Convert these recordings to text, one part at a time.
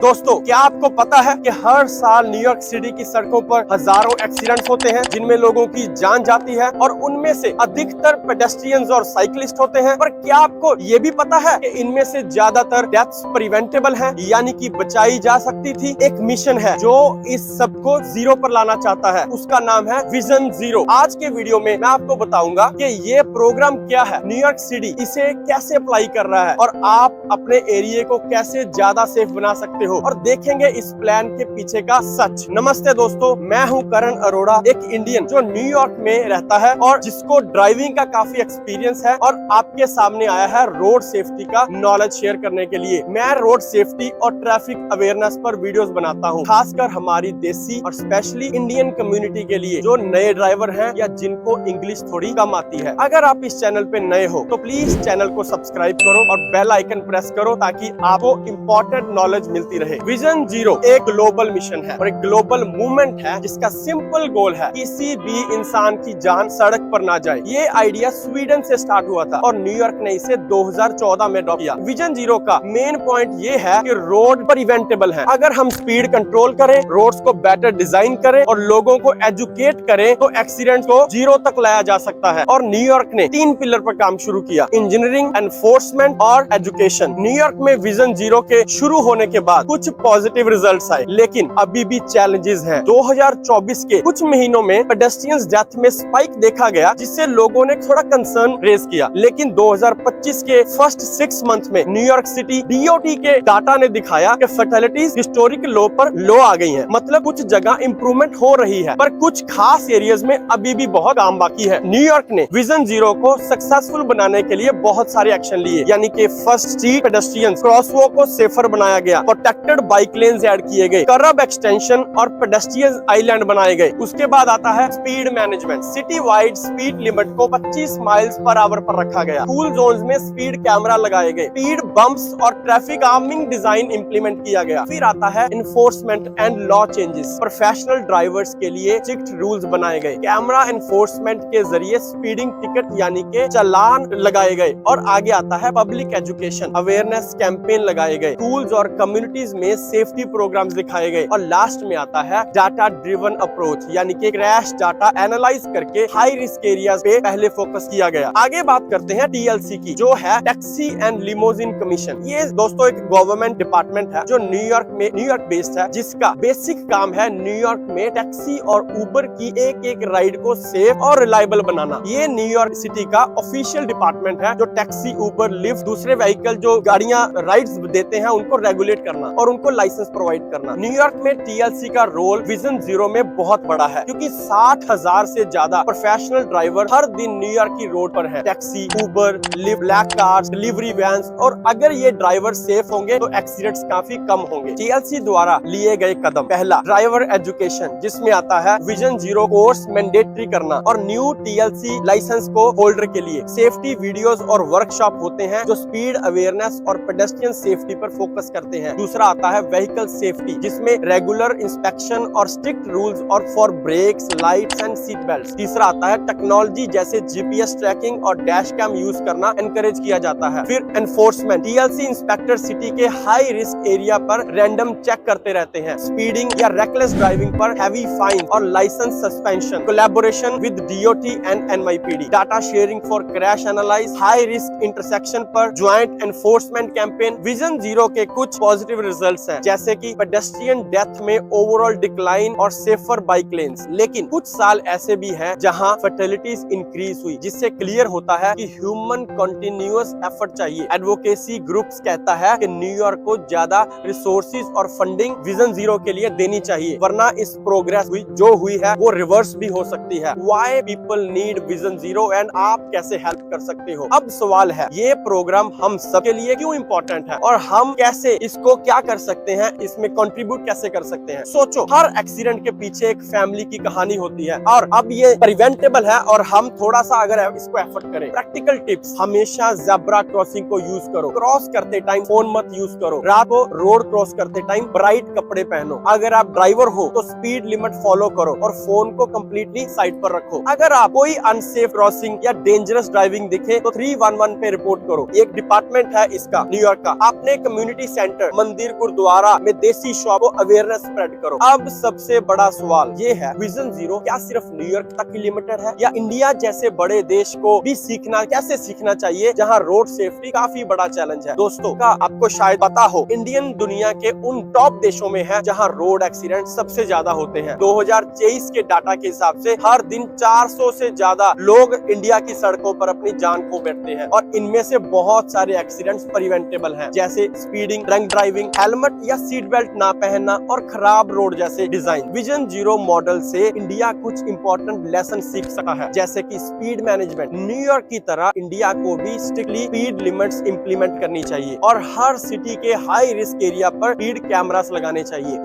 दोस्तों, क्या आपको पता है कि हर साल न्यूयॉर्क सिटी की सड़कों पर हजारों एक्सीडेंट्स होते हैं जिनमें लोगों की जान जाती है और उनमें से अधिकतर पेडेस्ट्रियंस और साइकिलिस्ट होते हैं। पर क्या आपको ये भी पता है कि इनमें से ज्यादातर डेथ्स प्रिवेंटेबल हैं, यानी कि बचाई जा सकती थी। एक मिशन है जो इस सब को जीरो पर लाना चाहता है, उसका नाम है विजन जीरो। आज के वीडियो में मैं आपको बताऊंगा कि ये प्रोग्राम क्या है, न्यूयॉर्क सिटी इसे कैसे अप्लाई कर रहा है और आप अपने एरिया को कैसे ज्यादा सेफ बना सकते हो और देखेंगे इस प्लान के पीछे का सच। नमस्ते दोस्तों, मैं हूं करण अरोड़ा, एक इंडियन जो न्यूयॉर्क में रहता है और जिसको ड्राइविंग का काफी एक्सपीरियंस है और आपके सामने आया है रोड सेफ्टी का नॉलेज शेयर करने के लिए। मैं रोड सेफ्टी और ट्रैफिक अवेयरनेस पर वीडियोस बनाता हूं, खासकर हमारी देसी और स्पेशली इंडियन कम्युनिटी के लिए जो नए ड्राइवर हैं या जिनको इंग्लिश थोड़ी कम आती है। अगर आप इस चैनल पे नए हो तो प्लीज चैनल को सब्सक्राइब करो और बेल आइकन प्रेस करो ताकि आपको इम्पोर्टेंट नॉलेज मिलती रहे। विजन जीरो एक ग्लोबल मिशन है और एक ग्लोबल मूवमेंट है जिसका सिंपल गोल है किसी भी इंसान की जान सड़क पर ना जाए। ये आइडिया स्वीडन से स्टार्ट हुआ था और न्यूयॉर्क ने इसे 2014 में अडॉप्ट किया। विजन जीरो का मेन पॉइंट ये है कि रोड प्रिवेंटेबल है। अगर हम स्पीड कंट्रोल करें, रोड्स को बेटर डिजाइन करें और लोगों को एजुकेट करें तो एक्सीडेंट को जीरो तक लाया जा सकता है। और न्यूयॉर्क ने 3 पिलर पर काम शुरू किया, इंजीनियरिंग, एनफोर्समेंट और एजुकेशन। न्यूयॉर्क में विजन जीरो के शुरू होने के बाद कुछ पॉजिटिव रिजल्ट्स आए, लेकिन अभी भी चैलेंजेस हैं। 2024 के कुछ महीनों में पेडेस्ट्रियंस डेथ में स्पाइक देखा गया, जिससे लोगों ने थोड़ा कंसर्न रेज किया। लेकिन 2025 के फर्स्ट 6 मंथ में न्यूयॉर्क सिटी डीओटी के डाटा ने दिखाया कि फैटेलिटीज हिस्टोरिक लो पर लो आ गई हैं। मतलब कुछ जगह इंप्रूवमेंट हो रही है, पर कुछ खास एरियाज में अभी भी बहुत काम बाकी है। न्यूयॉर्क ने विजन जीरो को सक्सेसफुल बनाने के लिए बहुत सारे एक्शन लिए, यानी कि फर्स्ट स्ट्रीट पेडेस्ट्रियंस क्रॉसवॉक को सेफर बनाया गया, प्रोटेक्टेड बाइक लेन्स ऐड किए गए, कर्ब एक्सटेंशन और पेडेस्ट्रियन आइलैंड बनाए गए। उसके बाद आता है speed management. City wide speed limit को 25 माइल्स पर आवर पर रखा गया। स्कूल जोन्स में स्पीड कैमरा लगाए गए, स्पीड बम्प्स और ट्रैफिक आर्मिंग डिजाइन इंप्लीमेंट किया गया। फिर आता है enforcement and law changes. Professional drivers के लिए स्ट्रिक्ट रूल्स बनाए गए, कैमरा एनफोर्समेंट के जरिए स्पीडिंग टिकट यानी के चालान लगाए गए। और आगे आता है पब्लिक एजुकेशन, अवेयरनेस कैंपेन लगाए गए, स्कूल्स और कम्युनिटीज में सेफ्टी प्रोग्राम्स दिखाए गए। और लास्ट में आता है डाटा ड्रिवन अप्रोच, यानी कि क्रैश डाटा एनालाइज करके हाई रिस्क एरियाज पे पहले फोकस किया गया। आगे बात करते हैं टीएलसी की, जो है टैक्सी एंड लिमोजिन कमीशन। ये दोस्तों एक गवर्नमेंट डिपार्टमेंट है जो न्यूयॉर्क बेस्ड है, जिसका बेसिक काम है न्यूयॉर्क में टैक्सी और उबर की एक एक राइड को सेफ और रिलायबल बनाना। ये न्यूयॉर्क सिटी का ऑफिशियल डिपार्टमेंट है जो टैक्सी, उबर, लिफ्ट, दूसरे व्हीकल जो गाड़ियां राइड्स देते हैं उनको रेगुलेट करना और उनको लाइसेंस प्रोवाइड करना। न्यूयॉर्क में टीएलसी का रोल विजन जीरो में बहुत बड़ा है, क्योंकि 60,000 से ज्यादा प्रोफेशनल ड्राइवर हर दिन न्यूयॉर्क की रोड पर हैं। Taxi, Uber, Lyft, black cars, delivery vans, और अगर ये ड्राइवर सेफ होंगे तो एक्सीडेंट्स काफी कम होंगे। टीएलसी द्वारा लिए गए कदम, पहला ड्राइवर एजुकेशन, जिसमें आता है विजन जीरो कोर्स मैंडेटरी करना और न्यू टीएलसी लाइसेंस को होल्डर के लिए सेफ्टी वीडियोस और वर्कशॉप होते हैं जो स्पीड अवेयरनेस और पेडेस्ट्रियन सेफ्टी पर फोकस करते हैं। दूसरा आता है व्हीकल सेफ्टी, जिसमें रेगुलर इंस्पेक्शन और स्ट्रिक्ट रूल्स और for brakes, lights and seat belt. तीसरा आता है टेक्नोलॉजी, जैसे जीपीएस ट्रैकिंग और डैश कैम यूज करना एनकरेज किया जाता है। फिर एनफोर्समेंट, टीएलसी इंस्पेक्टर सिटी के हाई रिस्क एरिया पर रैंडम चेक करते रहते हैं। स्पीडिंग या रेकलेस ड्राइविंग पर हैवी फाइन और licence suspension. Collaboration with DOT and NYPD, data sharing for crash analyse, high risk intersection पर joint enforcement campaign. Vision zero के कुछ पॉजिटिव रिजल्ट्स हैं, जैसे कि पेडेस्ट्रियन डेथ में ओवरऑल डिक्लाइन और सेफर बाइक लेन्स। लेकिन कुछ साल ऐसे भी हैं जहां फैटेलिटीज इंक्रीज हुई, जिससे क्लियर होता है कि ह्यूमन कंटिन्यूअस एफर्ट चाहिए। एडवोकेसी ग्रुप्स कहता है कि न्यूयॉर्क को ज्यादा रिसोर्सेज और फंडिंग विजन जीरो के लिए देनी चाहिए, वरना इस प्रोग्रेस जो हुई है वो रिवर्स भी हो सकती है। Why people need vision zero and आप कैसे हेल्प कर सकते हो? अब सवाल है, ये प्रोग्राम हम सब के लिए क्यों इम्पोर्टेंट है और हम कैसे इसको क्या कर सकते हैं, इसमें कंट्रीब्यूट कैसे कर सकते हैं? सोचो, हर एक्सीडेंट के पीछे एक फैमिली की कहानी होती है और अब ये प्रिवेंटेबल है और हम थोड़ा सा अगर इसको एफर्ट करें। प्रैक्टिकल टिप्स, हमेशा ज़ेब्रा क्रॉसिंग को यूज करो, क्रॉस करते टाइम फोन मत यूज करो, रात को रोड क्रॉस करते टाइम ब्राइट कपड़े पहनो, अगर आप ड्राइवर हो तो स्पीड लिमिट फॉलो करो और फोन को कंप्लीटली साइड पर रखो। अगर आप कोई अनसेफ क्रॉसिंग या डेंजरस ड्राइविंग दिखे तो 311 पे रिपोर्ट करो। एक डिपार्टमेंट है इसका न्यूयॉर्क का, अपने कम्युनिटी सेंटर, मंदिर मंदिर गुरुद्वारा में देसी शॉप को अवेयरनेस स्प्रेड करो। अब सबसे बड़ा सवाल ये है, विजन जीरो क्या सिर्फ न्यूयॉर्क तक ही लिमिटेड है, या इंडिया जैसे बड़े देश को भी कैसे सीखना चाहिए जहाँ रोड सेफ्टी काफी बड़ा चैलेंज है। दोस्तों का आपको शायद पता हो, इंडियन दुनिया के उन टॉप देशों में है जहाँ रोड एक्सीडेंट सबसे ज्यादा होते हैं। 2023 के डाटा के हिसाब से हर दिन 400 से ज्यादा लोग इंडिया की सड़कों पर अपनी जान खो बैठते हैं, और इनमें से बहुत सारे एक्सीडेंट्स प्रिवेंटेबल हैं, जैसे स्पीडिंग, ड्रंक ड्राइविंग, हेलमेट या सीट बेल्ट ना पहनना और खराब रोड जैसे डिजाइन। विजन जीरो मॉडल से इंडिया कुछ इंपॉर्टेंट लेसन सीख सका है, जैसे कि स्पीड मैनेजमेंट। न्यूयॉर्क की तरह इंडिया को भी स्ट्रिक्टली स्पीड लिमिट्स इंप्लीमेंट करनी चाहिए, और हर सिटी के हाई रिस्क एरिया पर स्पीड कैमरास लगाने चाहिए।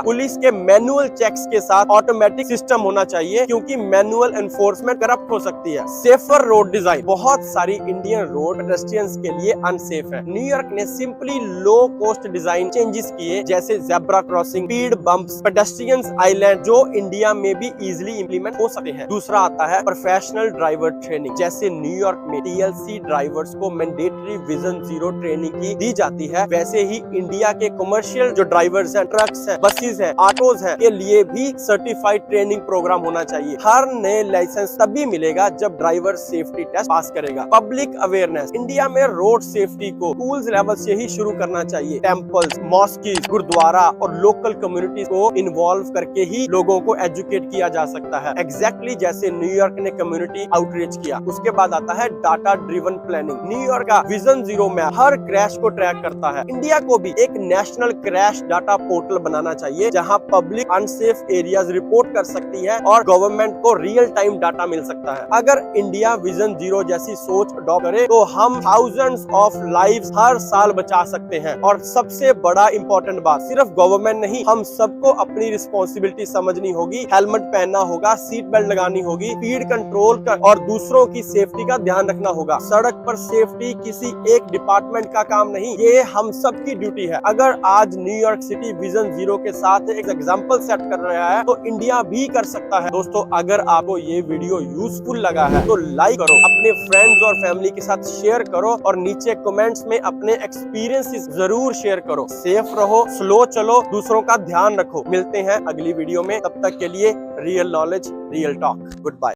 पुलिस के मैनुअल चेक्स के साथ ऑटोमेटिक सिस्टम होना चाहिए, क्योंकि मैनुअल एनफोर्समेंट करप्ट हो सकती है। सेफर रोड डिजाइन, बहुत सारी इंडियन रोड पेडेस्ट्रियंस के लिए अनसेफ है। न्यूयॉर्क ने simply low cost design changes किए, जैसे zebra crossing, speed bumps, pedestrians island, जो इंडिया में भी इजिली इंप्लीमेंट हो सकते हैं। दूसरा आता है प्रोफेशनल ड्राइवर ट्रेनिंग, जैसे न्यूयॉर्क में TLC ड्राइवर्स को मैंडेटरी विजन जीरो ट्रेनिंग की दी जाती है, वैसे ही इंडिया के कमर्शियल जो ड्राइवर्स हैं, ट्रक्स हैं, बसेस हैं, ऑटोज हैं, के लिए भी सर्टिफाइड ट्रेनिंग प्रोग्राम होना चाहिए। हर नए लाइसेंस तभी मिलेगा जब ड्राइवर सेफ्टी टेस्ट पास करेगा। पब्लिक अवेयरनेस, इंडिया में रोड सेफ्टी को स्कूल लेवल से ही शुरू करना चाहिए। टेम्पल्स, मॉस्किस, गुरुद्वारा और लोकल कम्युनिटीज को इन्वॉल्व करके ही लोगों को एजुकेट किया जा सकता है, एग्जैक्टली जैसे न्यूयॉर्क ने कम्युनिटी आउटरीच किया। उसके बाद आता है डाटा ड्रिवन प्लानिंग। न्यूयॉर्क का विजन जीरो में हर क्रैश को ट्रैक करता है। इंडिया को भी एक नेशनल क्रैश डाटा पोर्टल बनाना चाहिए, जहां पब्लिक अनसेफ एरियाज रिपोर्ट कर सकती है और गवर्नमेंट को रियल टाइम डाटा मिल सकता है। अगर इंडिया विजन जीरो जैसी सोच अडॉप्ट करे तो हम थाउजेंड्स ऑफ लाइव्स हर साल बचा सकते हैं। और सबसे बड़ा इंपॉर्टेंट बात, सिर्फ गवर्नमेंट नहीं, हम सबको अपनी रिस्पॉन्सिबिलिटी समझनी होगी। हेलमेट पहनना होगा, सीट बेल्ट लगानी होगी, स्पीड कंट्रोल कर और दूसरों की सेफ्टी का ध्यान रखना होगा। सड़क पर सेफ्टी किसी एक डिपार्टमेंट का काम नहीं, ये हम सब की ड्यूटी है। अगर आज न्यूयॉर्क सिटी विजन जीरो के साथ एक एग्जांपल सेट कर रहा है तो इंडिया भी कर सकता है। दोस्तों, अगर आपको ये वीडियो यूजफुल लगा है तो लाइक करो, अपने फ्रेंड्स और फैमिली के साथ शेयर करो, और नीचे कमेंट्स में अपने एक्सपीरियंसेस जरूर शेयर करो। सेफ रहो, स्लो चलो, दूसरों का ध्यान रखो। मिलते हैं अगली वीडियो में, तब तक के लिए real knowledge, real talk. Good bye.